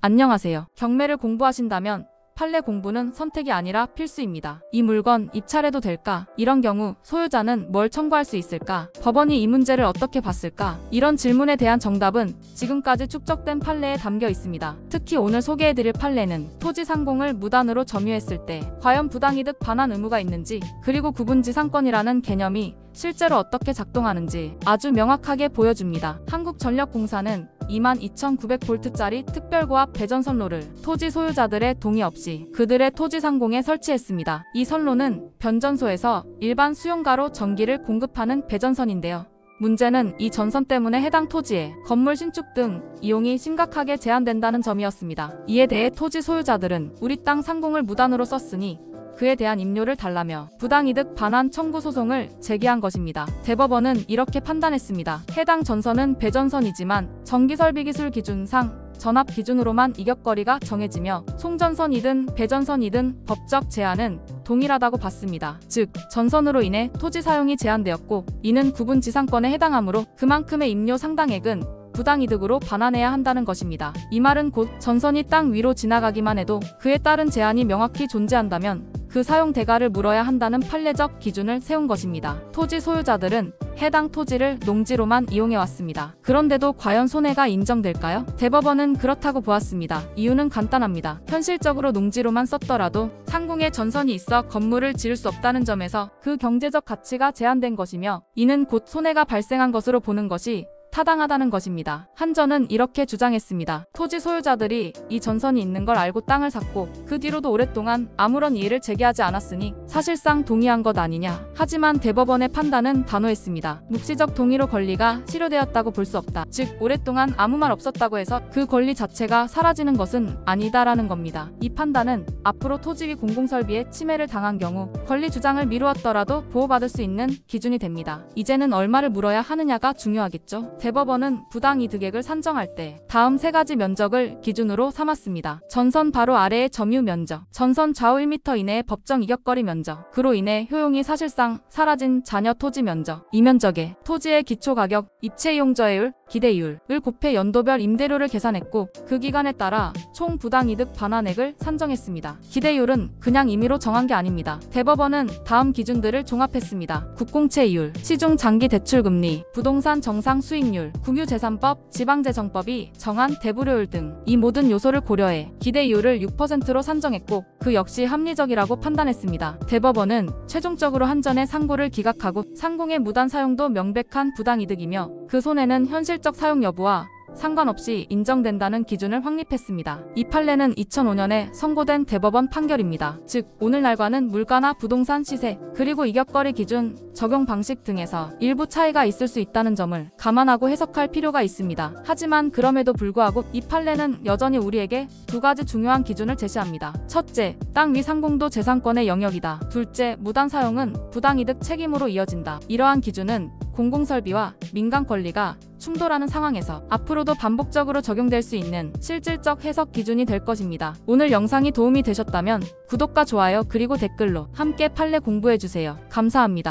안녕하세요. 경매를 공부하신다면 판례 공부는 선택이 아니라 필수입니다. 이 물건 입찰해도 될까? 이런 경우 소유자는 뭘 청구할 수 있을까? 법원이 이 문제를 어떻게 봤을까? 이런 질문에 대한 정답은 지금까지 축적된 판례에 담겨 있습니다. 특히 오늘 소개해드릴 판례는 토지 상공을 무단으로 점유했을 때 과연 부당이득 반환 의무가 있는지, 그리고 구분지상권이라는 개념이 실제로 어떻게 작동하는지 아주 명확하게 보여줍니다. 한국전력공사는 22,900V짜리 특별고압 배전선로를 토지 소유자들의 동의 없이 그들의 토지 상공에 설치했습니다. 이 선로는 변전소에서 일반 수용가로 전기를 공급하는 배전선인데요. 문제는 이 전선 때문에 해당 토지에 건물 신축 등 이용이 심각하게 제한된다는 점이었습니다. 이에 대해 토지 소유자들은 우리 땅 상공을 무단으로 썼으니 그에 대한 임료를 달라며 부당이득 반환 청구 소송을 제기한 것입니다. 대법원은 이렇게 판단했습니다. 해당 전선은 배전선이지만 전기설비기술 기준상 전압 기준으로만 이격거리가 정해지며 송전선이든 배전선이든 법적 제한은 동일하다고 봤습니다. 즉, 전선으로 인해 토지 사용이 제한되었고 이는 구분지상권에 해당하므로 그만큼의 임료 상당액은 부당이득으로 반환해야 한다는 것입니다. 이 말은 곧 전선이 땅 위로 지나가기만 해도 그에 따른 제한이 명확히 존재한다면 그 사용 대가를 물어야 한다는 판례적 기준을 세운 것입니다. 토지 소유자들은 해당 토지를 농지로만 이용해왔습니다. 그런데도 과연 손해가 인정될까요? 대법원은 그렇다고 보았습니다. 이유는 간단합니다. 현실적으로 농지로만 썼더라도 상공에 전선이 있어 건물을 지을 수 없다는 점에서 그 경제적 가치가 제한된 것이며, 이는 곧 손해가 발생한 것으로 보는 것이 타당하다는 것입니다. 한전은 이렇게 주장했습니다. 토지 소유자들이 이 전선이 있는 걸 알고 땅을 샀고 그 뒤로도 오랫동안 아무런 이의를 제기하지 않았으니 사실상 동의한 것 아니냐. 하지만 대법원의 판단은 단호했습니다. 묵시적 동의로 권리가 실효되었다고 볼 수 없다. 즉, 오랫동안 아무 말 없었다고 해서 그 권리 자체가 사라지는 것은 아니다라는 겁니다. 이 판단은 앞으로 토지위 공공설비에 침해를 당한 경우 권리 주장을 미루었더라도 보호받을 수 있는 기준이 됩니다. 이제는 얼마를 물어야 하느냐가 중요하겠죠. 대법원은 부당이득액을 산정할 때 다음 세 가지 면적을 기준으로 삼았습니다. 전선 바로 아래의 점유 면적, 전선 좌우 1m 이내의 법정 이격거리 면적, 그로 인해 효용이 사실상 사라진 잔여 토지 면적, 이 면적에 토지의 기초가격, 입체이용저해율, 기대이율을 곱해 연도별 임대료를 계산했고 그 기간에 따라 총 부당이득 반환액을 산정했습니다. 기대이율은 그냥 임의로 정한 게 아닙니다. 대법원은 다음 기준들을 종합했습니다. 국공채이율, 시중 장기 대출금리, 부동산 정상 수익률, 국유재산법, 지방재정법이 정한 대부료율 등 이 모든 요소를 고려해 기대이율을 6%로 산정했고 그 역시 합리적이라고 판단했습니다. 대법원은 최종적으로 한전의 상고를 기각하고 상공의 무단 사용도 명백한 부당이득이며 그 손해는 현실적 사용 여부와 상관없이 인정된다는 기준을 확립했습니다. 이 판례는 2005년에 선고된 대법원 판결입니다. 즉, 오늘날과는 물가나 부동산 시세, 그리고 이격거리 기준, 적용 방식 등에서 일부 차이가 있을 수 있다는 점을 감안하고 해석할 필요가 있습니다. 하지만 그럼에도 불구하고 이 판례는 여전히 우리에게 두 가지 중요한 기준을 제시합니다. 첫째, 땅 위 상공도 재산권의 영역이다. 둘째, 무단 사용은 부당이득 책임으로 이어진다. 이러한 기준은 공공설비와 민간 권리가 충돌하는 상황에서 앞으로도 반복적으로 적용될 수 있는 실질적 해석 기준이 될 것입니다. 오늘 영상이 도움이 되셨다면 구독과 좋아요 그리고 댓글로 함께 판례 공부해주세요. 감사합니다.